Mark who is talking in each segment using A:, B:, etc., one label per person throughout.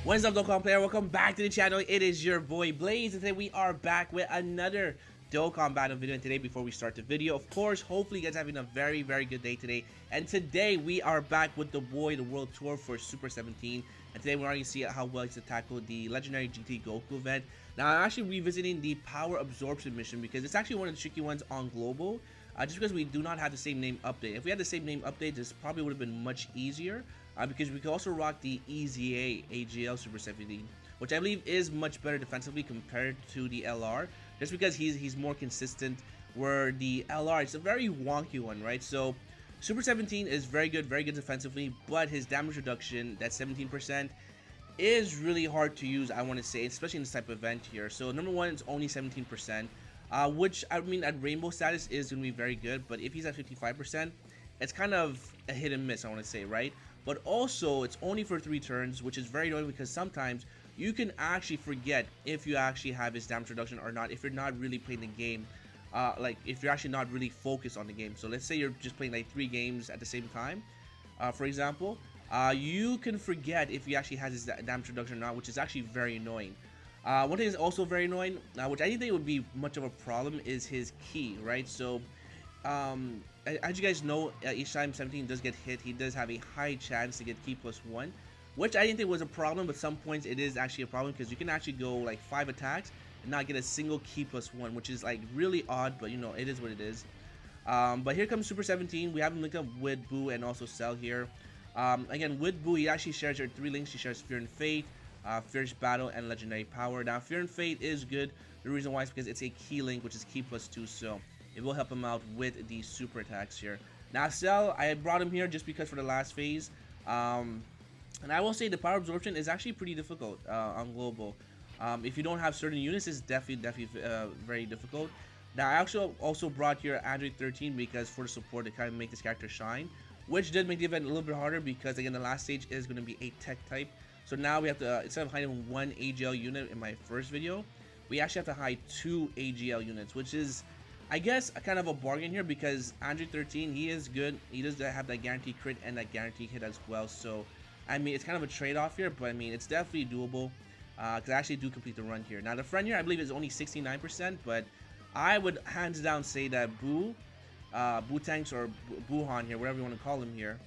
A: What is up, Dokkan player? Welcome back to the channel. It is your boy Blaze, and today we are back with another Dokkan battle video. And today, before we start the video, of course, hopefully you guys are having a very good day today. And today we are back with the World Tour for Super 17. And today we're going to see how well he's tackled the legendary GT Goku event. Now I'm actually revisiting the power absorption mission because it's actually one of the tricky ones on global. Just because we do not have the same name update. If we had the same name update, this probably would have been much easier. Because we could also rock the EZA AGL Super 17, which I believe is much better defensively compared to the LR, just because he's more consistent, where the LR is a very wonky one, right? So Super 17 is very good defensively, but his damage reduction, that 17%, is really hard to use, I want to say, especially in this type of event here. So number one, it's only 17%, which I mean at rainbow status is going to be very good, but if he's at 55%, it's kind of a hit and miss, I want to say, right? But also, it's only for 3 turns, which is very annoying because sometimes you can actually forget if you actually have his damage reduction or not, if you're not really playing the game, like if you're actually not really focused on the game. So let's say you're just playing like 3 games at the same time, for example, you can forget if he actually has his damage reduction or not, which is actually very annoying. One thing is also very annoying, which I didn't think would be much of a problem, is his key, right? So as you guys know, each time 17 does get hit, he does have a high chance to get key +1, which I didn't think was a problem, but some points it is actually a problem because you can actually go like 5 attacks and not get a single key +1, which is like really odd, but you know, it is what it is. But here comes Super 17. We have him linked up with Boo and also Cell here. Again, with Boo, he actually shares her 3 links. She shares Fear and Fate, Fierce Battle, and Legendary Power. Now, Fear and Fate is good. The reason why is because it's a key link, which is key +2, so it will help him out with the super attacks here. Now Cell, I brought him here just because for the last phase. And I will say the power absorption is actually pretty difficult on global. If you don't have certain units, it's definitely very difficult. Now I actually also brought here Android 13 because for the support to kind of make this character shine, which did make the event a little bit harder because again the last stage is going to be a tech type. So now we have to, instead of hiding 1 AGL unit in my first video, we actually have to hide 2 AGL units, which is, I guess, a kind of a bargain here because Android 13, he is good. He does have that guaranteed crit and that guaranteed hit as well. So, I mean, it's kind of a trade-off here, but I mean, it's definitely doable because I actually do complete the run here. Now, the friend here, I believe, is only 69%, but I would hands down say that Boo Tanks or Buhan here, whatever you want to call him here,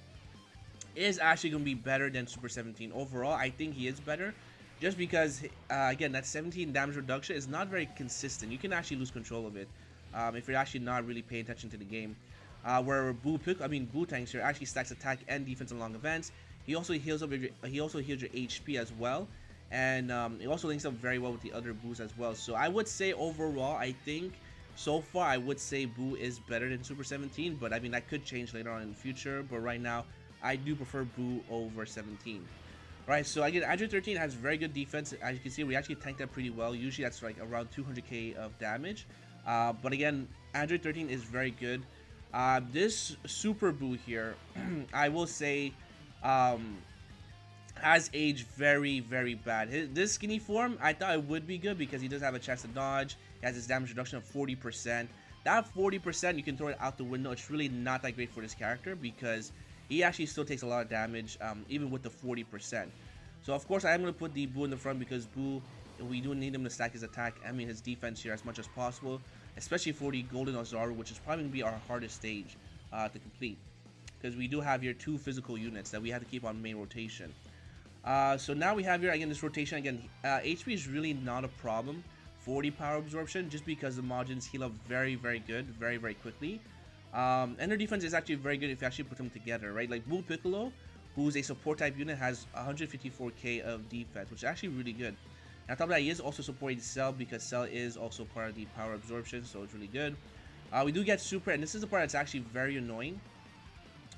A: is actually going to be better than Super 17. Overall, I think he is better just because, again, that 17 damage reduction is not very consistent. You can actually lose control of it. If you're actually not really paying attention to the game. Where Boo Tanks here actually stacks attack and defense along events. He also heals up your HP as well, and it also links up very well with the other Boos as well. So I would say overall, I think so far I would say Boo is better than Super 17, but I mean that could change later on in the future. But right now, I do prefer Boo over 17. Right, so again, Android 13 has very good defense. As you can see, we actually tanked that pretty well. Usually that's like around 200k of damage. But again, Android 13 is very good. This Super Boo here, I will say, has aged very bad. This skinny form, I thought it would be good because he does have a chance to dodge. He has his damage reduction of 40%. That 40%, you can throw it out the window. It's really not that great for this character because he actually still takes a lot of damage, even with the 40%. So of course, I am going to put the Boo in the front because Boo, we do need him to stack his attack, I mean his defense here as much as possible, especially for the Golden Oozaru, which is probably going to be our hardest stage to complete, because we do have here 2 physical units that we have to keep on main rotation. So now we have here, again, this rotation. Again, HP is really not a problem for the power absorption, just because the Majins heal up very good, very quickly. And their defense is actually very good if you actually put them together, right? Like Boo Piccolo, who's a support type unit, has 154k of defense, which is actually really good. On top of that, he is also supporting Cell because Cell is also part of the power absorption, so it's really good. We do get Super, and this is the part that's actually very annoying.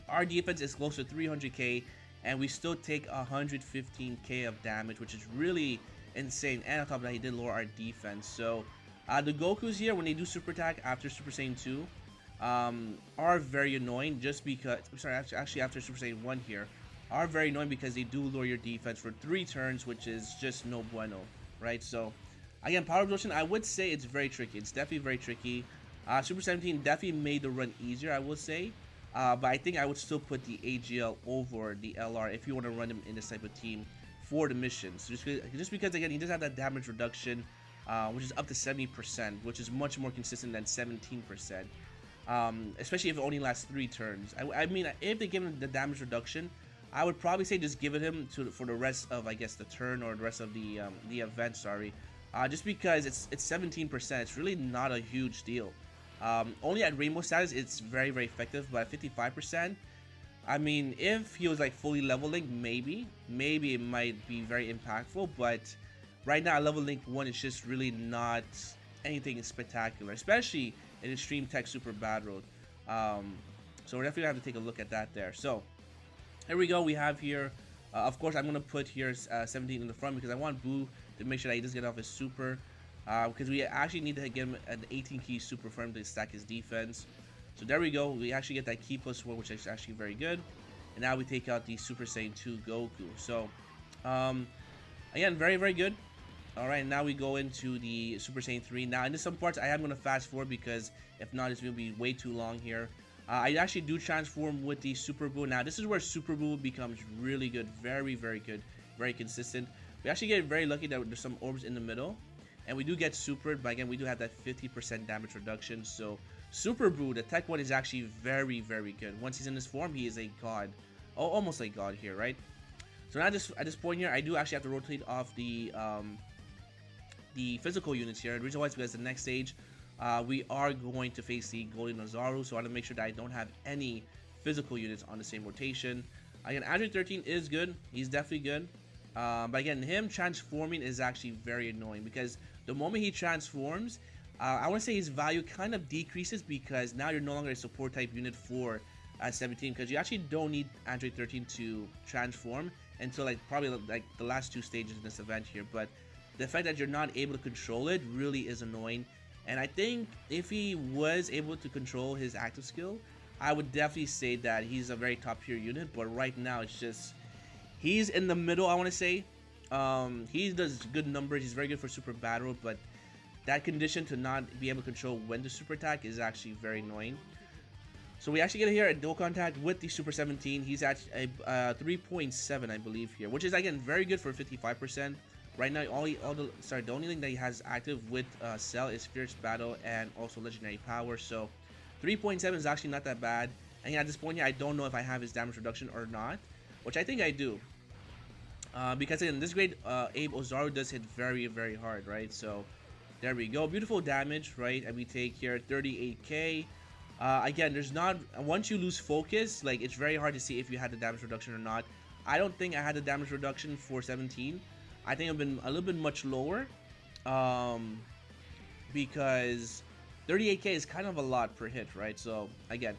A: Our defense is close to 300k, and we still take 115k of damage, which is really insane. And on top of that, he did lower our defense. So the Gokus here, when they do Super Attack after Super Saiyan 2, are very annoying just because, actually after Super Saiyan 1 here, are very annoying because they do lower your defense for 3 turns, which is just no bueno. Right, so again, power absorption, I would say it's very tricky. It's definitely very tricky. Super 17 definitely made the run easier, I would say. But I think I would still put the AGL over the LR if you want to run them in this type of team for the missions. Just because again, he does have that damage reduction, which is up to 70%, which is much more consistent than 17%. Especially if it only lasts 3 turns. I mean, if they give him the damage reduction, I would probably say just give it him for the rest of, I guess, the turn or the rest of the event. Sorry, just because it's 17%. It's really not a huge deal. Only at rainbow status, it's very effective. But at 55%, I mean, if he was like fully level linked, maybe it might be very impactful. But right now, level link 1 is just really not anything spectacular, especially in Extreme Tech Super Battle. So we're definitely gonna have to take a look at that there. So here we go. We have here, of course, I'm gonna put here 17 in the front because I want Boo to make sure that he doesn't get off his super. Because we actually need to get him an 18 key super for him to stack his defense. So there we go. We actually get that key +1, which is actually very good. And now we take out the Super Saiyan 2 Goku. So again, very good. Alright, now we go into the Super Saiyan 3. Now, into some parts, I am going to fast forward because if not, it's going to be way too long here. I actually do transform with the Super Boo. Now, this is where Super Boo becomes really good. Very good. Very consistent. We actually get very lucky that there's some orbs in the middle. And we do get supered, but again, we do have that 50% damage reduction. So, Super Boo, the Tech 1 is actually very good. Once he's in this form, he is a god. Oh, almost a god here, right? So now at this point here, I do actually have to rotate off the physical units here. The reason why is because the next stage we are going to face the Golden Oozaru, so I want to make sure that I don't have any physical units on the same rotation. Again, Android 13 is good. He's definitely good. But again, him transforming is actually very annoying because the moment he transforms, I want to say his value kind of decreases because now you're no longer a support type unit for 17, because you actually don't need Android 13 to transform until like probably like the last 2 stages in this event here. But the fact that you're not able to control it really is annoying. And I think if he was able to control his active skill, I would definitely say that he's a very top tier unit. But right now, it's just, he's in the middle, I want to say. He does good numbers. He's very good for super battle. But that condition to not be able to control when to super attack is actually very annoying. So we actually get here a Dokkan tag with the Super 17. He's at a 3.7, I believe, here. Which is, again, very good for 55%. Right now, the only thing that he has active with Cell is Fierce Battle and also Legendary Power. So 3.7 is actually not that bad. And at this point here, I don't know if I have his damage reduction or not, which I think I do. Because in this grade, Abe Oozaru does hit very hard, right? So there we go. Beautiful damage, right? And we take here 38k. Again, there's not, once you lose focus, like, it's very hard to see if you had the damage reduction or not. I don't think I had the damage reduction for 17. I think I've been a little bit much lower, because 38k is kind of a lot per hit, right? So again,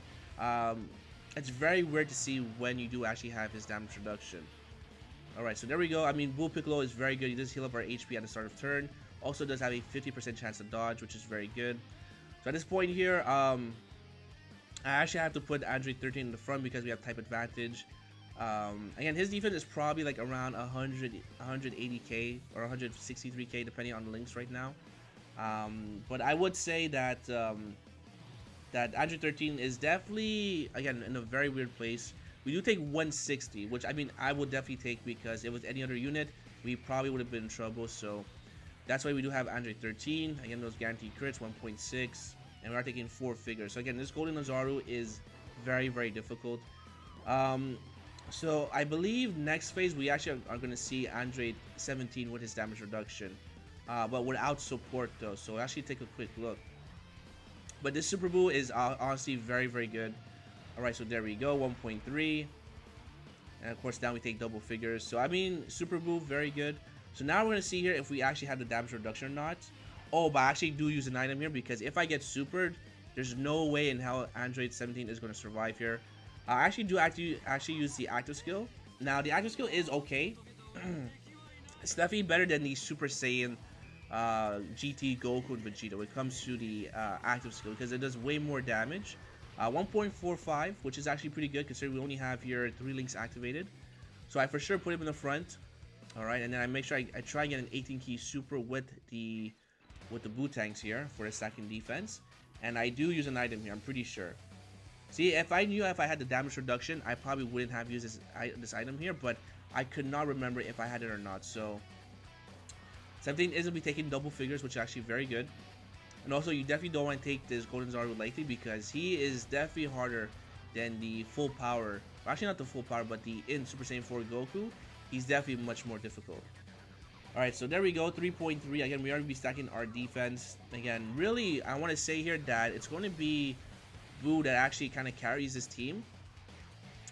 A: it's very weird to see when you do actually have his damage reduction. Alright, so there we go. I mean, Bull Piccolo is very good. He does heal up our HP at the start of turn. Also does have a 50% chance to dodge, which is very good. So at this point here, I actually have to put Android 13 in the front because we have type advantage. Again, his defense is probably like around 180k or 163k depending on the links right now. But I would say that that Android 13 is definitely, again, in a very weird place. We do take 160, which, I mean, I would definitely take, because if it was any other unit, we probably would have been in trouble. So that's why we do have Android 13. Again, those guaranteed crits, 1.6, and we are taking 4 figures. So again, this Golden Oozaru is very difficult. So I believe next phase we actually are going to see Android 17 with his damage reduction, but without support though. So actually take a quick look. But this Super Boo is honestly very good. Alright, so there we go, 1.3. And of course now we take double figures. So I mean, Super Boo, very good. So now we're going to see here if we actually have the damage reduction or not. Oh, but I actually do use an item here, because if I get supered, there's no way in hell Android 17 is going to survive here. I actually do actually use the active skill. Now the active skill is okay. It's definitely better than the Super Saiyan GT Goku and Vegeta when it comes to the active skill, because it does way more damage. 1.45, which is actually pretty good considering we only have here 3 links activated. So I for sure put him in the front. Alright, and then I make sure I try and get an 18 key super with the Boo tanks here for the stacking defense. And I do use an item here, I'm pretty sure. See, if I knew if I had the damage reduction, I probably wouldn't have used this item here, but I could not remember if I had it or not. So 17 is gonna be taking double figures, which is actually very good. And also, you definitely don't want to take this Golden Zaru lightly because he is definitely harder than the full power. Well, actually, not the full power, but the in Super Saiyan 4 Goku. He's definitely much more difficult. Alright, so there we go, 3.3. Again, we are going to be stacking our defense. Again, really, I want to say here that it's going to be Boo that actually kind of carries this team.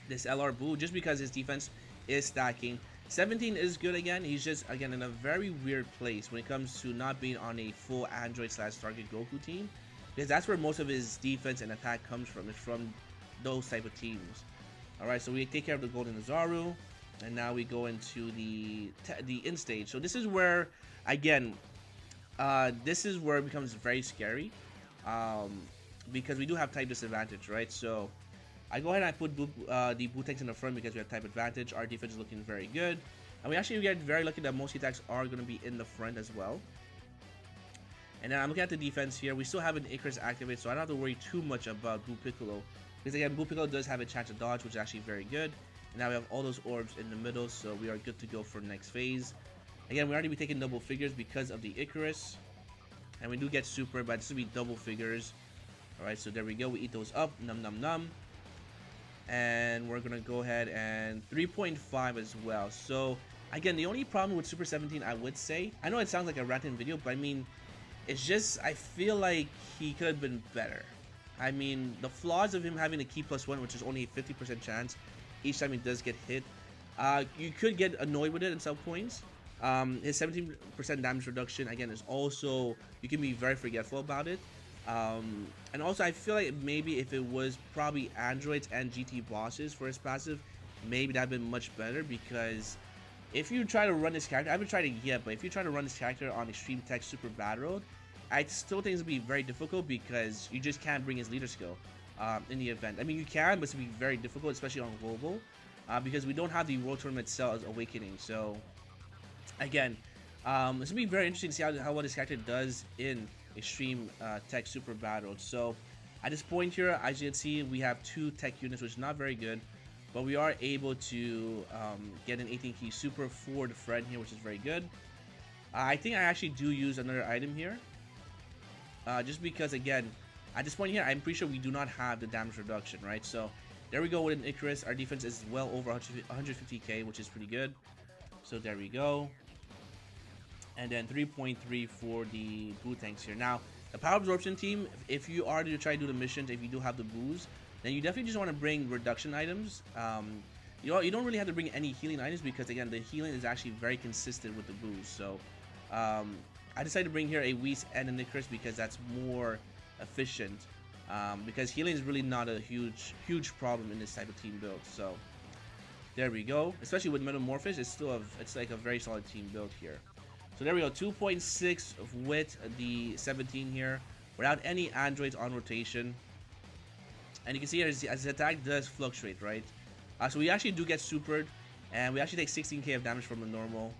A: This LR Boo, just because his defense is stacking. 17 is good again. He's just, again, in a very weird place when it comes to not being on a full Android / Target Goku team. Because that's where most of his defense and attack comes from. It's from those type of teams. Alright, so we take care of the Golden Oozaru. And now we go into the end stage. So this is where, again, this is where it becomes very scary. Because we do have type disadvantage, right? So I go ahead and I put the Boo tanks in the front because we have type advantage. Our defense is looking very good. And we actually get very lucky that most attacks are going to be in the front as well. And then I'm looking at the defense here. We still have an Icarus activated, so I don't have to worry too much about Boo Piccolo. Because again, Boo Piccolo does have a chance to dodge, which is actually very good. And now we have all those orbs in the middle, so we are good to go for next phase. Again, we already be taking double figures because of the Icarus. And we do get super, but this will be double figures. Alright, so there we go. We eat those up. Num num num. And we're going to go ahead and 3.5 as well. So, again, the only problem with Super 17, I would say, I know it sounds like a ranting video, but I mean, it's just, I feel like he could have been better. I mean, the flaws of him having a key +1, which is only a 50% chance each time he does get hit, you could get annoyed with it at some points. His 17% damage reduction, again, is also, you can be very forgetful about it. And also, I feel like maybe if it was probably androids and GT bosses for his passive, maybe that would have been much better. Because if you try to run this character, I haven't tried it yet, but if you try to run this character on Extreme Tech Super Battle Road, I still think it's going to be very difficult because you just can't bring his leader skill in the event. I mean, you can, but it's going to be very difficult, especially on global, because we don't have the World Tournament Cells Awakening. So, again, it's going to be very interesting to see how well this character does in Extreme Tech Super Battle. So, at this point here, as you can see, we have 2 tech units, which is not very good, but we are able to get an 18 key super for the friend here, which is very good. I think I actually do use another item here, just because, again, at this point here, I'm pretty sure we do not have the damage reduction, right? So, there we go with an Icarus. Our defense is well over 150k, which is pretty good. So, there we go. And then 3.3 for the Boo tanks here. Now, the Power Absorption team, if you are to try to do the missions, if you do have the Boos, then you definitely just want to bring reduction items. You don't really have to bring any healing items because, again, the healing is actually very consistent with the Boos. So, I decided to bring here a Whis and a Icarus because that's more efficient, because healing is really not a huge problem in this type of team build. So there we go. Especially with Metamorphosis, it's like a very solid team build here. So there we go, 2.6 with the 17 here without any androids on rotation. And you can see here his attack does fluctuate, right? So we actually do get supered, and we actually take 16k of damage from the normal.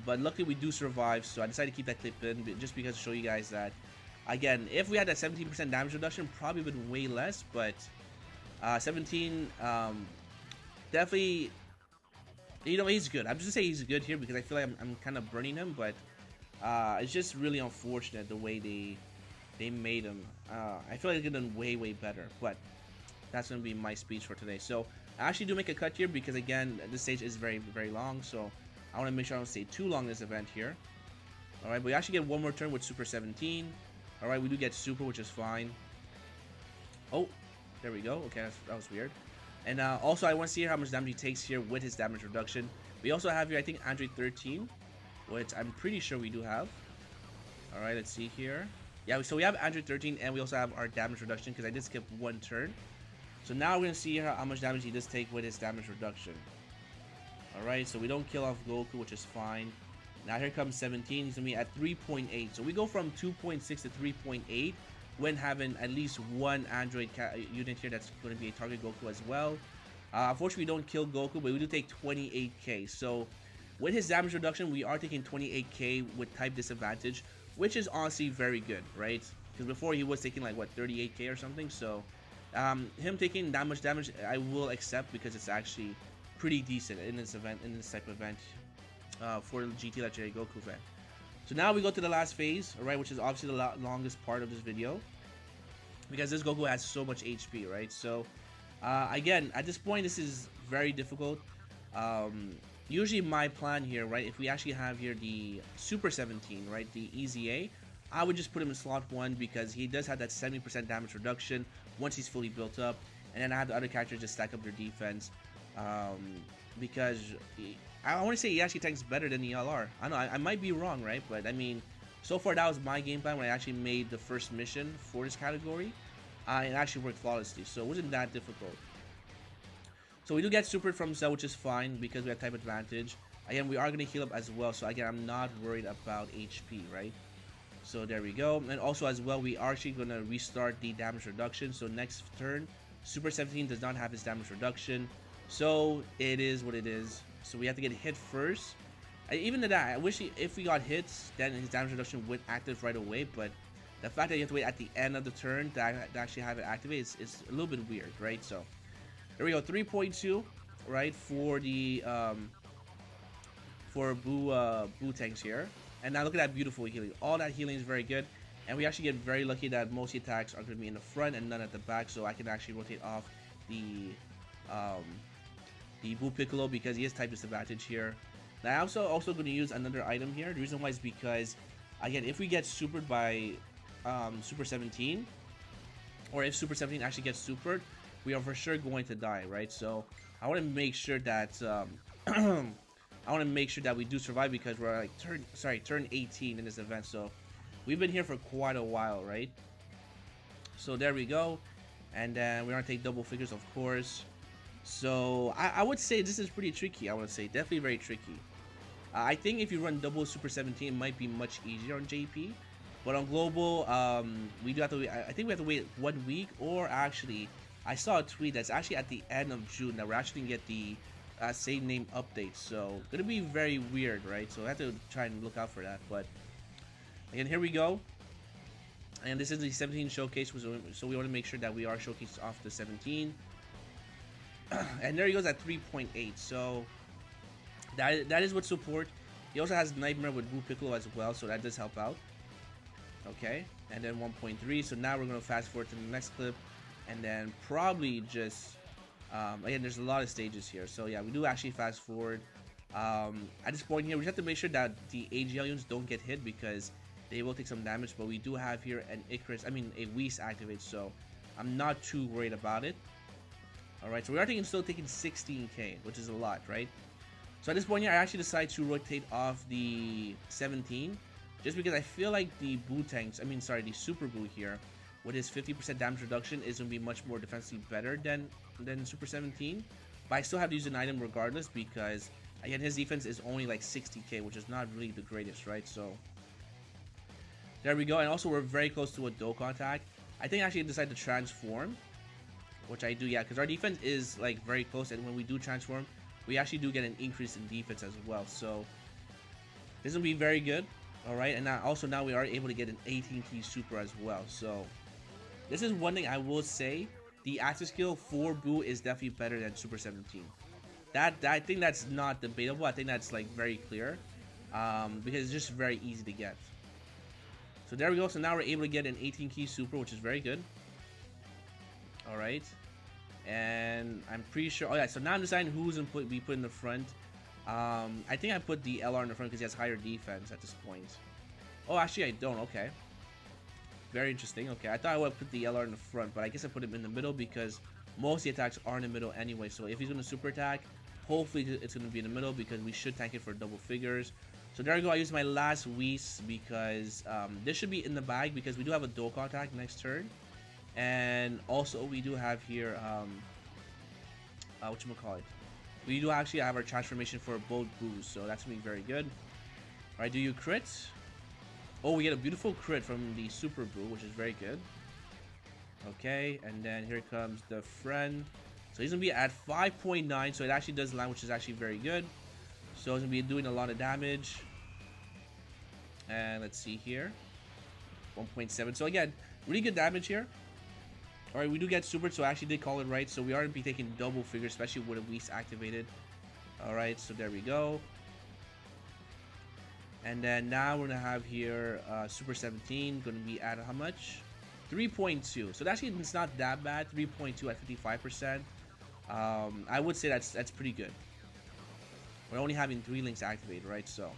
A: But luckily we do survive, so I decided to keep that clip in just because to show you guys that, again, if we had that 17% damage reduction, probably would have been way less, but 17 definitely, you know, he's good. I'm just gonna say he's good here because I feel like I'm kind of burning him, but it's just really unfortunate the way they made him. I feel like they could have done way better, but that's gonna be my speech for today. So I actually do make a cut here because, again, this stage is very long, so I want to make sure I don't stay too long in this event here. Alright, but we actually get one more turn with Super 17. Alright, we do get Super, which is fine. Oh, there we go. Okay, that was weird. And also, I want to see how much damage he takes here with his damage reduction. We also have here, I think, Android 13, which I'm pretty sure we do have. Alright, let's see here. Yeah, so we have Android 13, and we also have our damage reduction because I did skip one turn. So now we're going to see how much damage he does take with his damage reduction. Alright, so we don't kill off Goku, which is fine. Now here comes 17. He's going to be at 3.8. So we go from 2.6 to 3.8 when having at least one Android unit here that's going to be a target Goku as well. Unfortunately, we don't kill Goku, but we do take 28k. So with his damage reduction, we are taking 28k with type disadvantage, which is honestly very good, right? Because before he was taking like, what, 38k or something. So him taking that much damage, I will accept because it's actually pretty decent in this event, in this type of event, for GT Legendary Goku fan. So now we go to the last phase, alright, which is obviously the longest part of this video, because this Goku has so much HP, right? So again, at this point, this is very difficult. Usually my plan here, right, if we actually have here the Super 17, right, the EZA, I would just put him in slot 1 because he does have that 70% damage reduction once he's fully built up, and then I have the other characters just stack up their defense, because I want to say he actually tanks better than the LR. I know I might be wrong, right, but I mean, so far that was my game plan when I actually made the first mission for this category. It actually worked flawlessly, so it wasn't that difficult. So we do get supered from Cell, which is fine because we have type advantage. Again, we are going to heal up as well, so again, I'm not worried about HP, right? So there we go. And also as well, we are actually going to restart the damage reduction. So next turn, Super 17 does not have his damage reduction. So it is what it is. So we have to get hit first. Even that, I wish if we got hits, then his damage reduction would active right away. But the fact that you have to wait at the end of the turn to actually have it activate is a little bit weird, right? So there we go, 3.2, right, for the Boo tanks here. And now look at that beautiful healing. All that healing is very good. And we actually get very lucky that most attacks are going to be in the front and none at the back. So I can actually rotate off the Boo Piccolo because he has type disadvantage here. Now I'm also going to use another item here. The reason why is because, again, if we get supered by Super 17, or if Super 17 actually gets supered, we are for sure going to die, right? So I want to make sure that we do survive because we're like turn 18 in this event. So we've been here for quite a while, right? So there we go, and then we're gonna take double figures, of course. So I would say this is pretty tricky. I would say definitely very tricky. I think if you run double Super 17, it might be much easier on JP, but on global, we do have to wait. I think we have to wait 1 week, or actually, I saw a tweet that's actually at the end of June that we're actually gonna get the same name update. So gonna be very weird, right? So I have to try and look out for that. But again, here we go. And this is the 17 showcase, so we want to make sure that we are showcased off the 17. And there he goes at 3.8. So that is what support. He also has Nightmare with Boo Piccolo as well, so that does help out. Okay, and then 1.3. So now we're gonna fast forward to the next clip, and then probably just again, there's a lot of stages here. So yeah, we do actually fast forward. At this point here, we just have to make sure that the AGL units don't get hit because they will take some damage. But we do have here an a Whis activate, so I'm not too worried about it. Alright, so we are still taking 16k, which is a lot, right? So at this point here, I actually decide to rotate off the 17, just because I feel like the Boo tanks, the Super Boo here, with his 50% damage reduction, is going to be much more defensively better than Super 17. But I still have to use an item regardless because, again, his defense is only like 60k, which is not really the greatest, right? So there we go. And also, we're very close to a Dokkan attack. I think I actually decide to transform, which I do, yeah, because our defense is like very close, and when we do transform, we actually do get an increase in defense as well. So this will be very good. All right, and now we are able to get an 18 key super as well. So this is one thing I will say: the active skill for Boo is definitely better than Super 17. I think that's not debatable. I think that's like very clear, because it's just very easy to get. So there we go. So now we're able to get an 18 key super, which is very good. All right, and I'm pretty sure. Oh yeah, so now I'm deciding who's we put in the front. I think I put the LR in the front because he has higher defense at this point. Oh, actually I don't. Okay, very interesting. Okay, I thought I would put the LR in the front, but I guess I put him in the middle because most of the attacks are in the middle anyway. So if he's going to super attack, hopefully it's going to be in the middle because we should tank it for double figures. So there we go. I used my last Whis because this should be in the bag because we do have a Dokkan attack next turn. And also we do have here whatchamacallit, we do actually have our transformation for both Boos, so that's gonna be very good. Alright, do you crit? Oh, we get a beautiful crit from the Super Boo, which is very good. Okay, and then here comes the friend. So he's gonna be at 5.9, so it actually does land, which is actually very good. So he's gonna be doing a lot of damage. And let's see here, 1.7. So again, really good damage here. Alright, we do get super, so I actually did call it right. So we are going to be taking double figures, especially with a Whis activated. Alright, so there we go. And then now we're gonna have here Super 17 gonna be at how much? 3.2. So actually it's not that bad. 3.2 at 55%. I would say that's pretty good. We're only having 3 links activated, right? So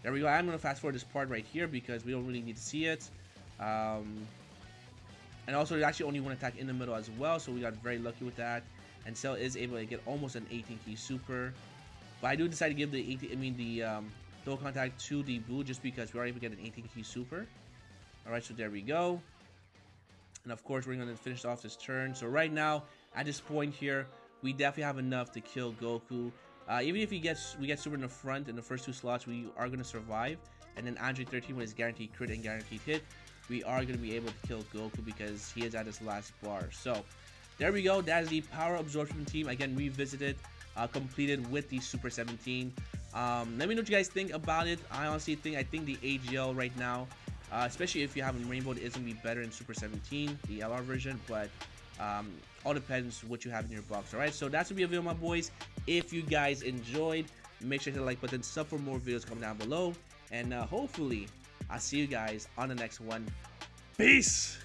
A: there we go. I'm gonna fast forward this part right here because we don't really need to see it. And also there's actually only one attack in the middle as well, so we got very lucky with that. And Cell is able to get almost an 18 key super. But I do decide to give the double contact to the Boo just because we are able to get an 18 key super. Alright, so there we go. And of course we're going to finish off this turn. So right now, at this point here, we definitely have enough to kill Goku. Even if we get super in the front in the first 2 slots, we are going to survive. And then Android 13 with his guaranteed crit and guaranteed hit, we are going to be able to kill Goku because he is at his last bar. So there we go. That is the Power Absorption team. Again, revisited, completed with the Super 17. Let me know what you guys think about it. I honestly think the AGL right now, especially if you have a Rainbow, it is going to be better in Super 17, the LR version. But all depends what you have in your box. Alright, so that's going to be a video, my boys. If you guys enjoyed, make sure to hit the like button, sub for more videos coming down below. And hopefully, I'll see you guys on the next one. Peace!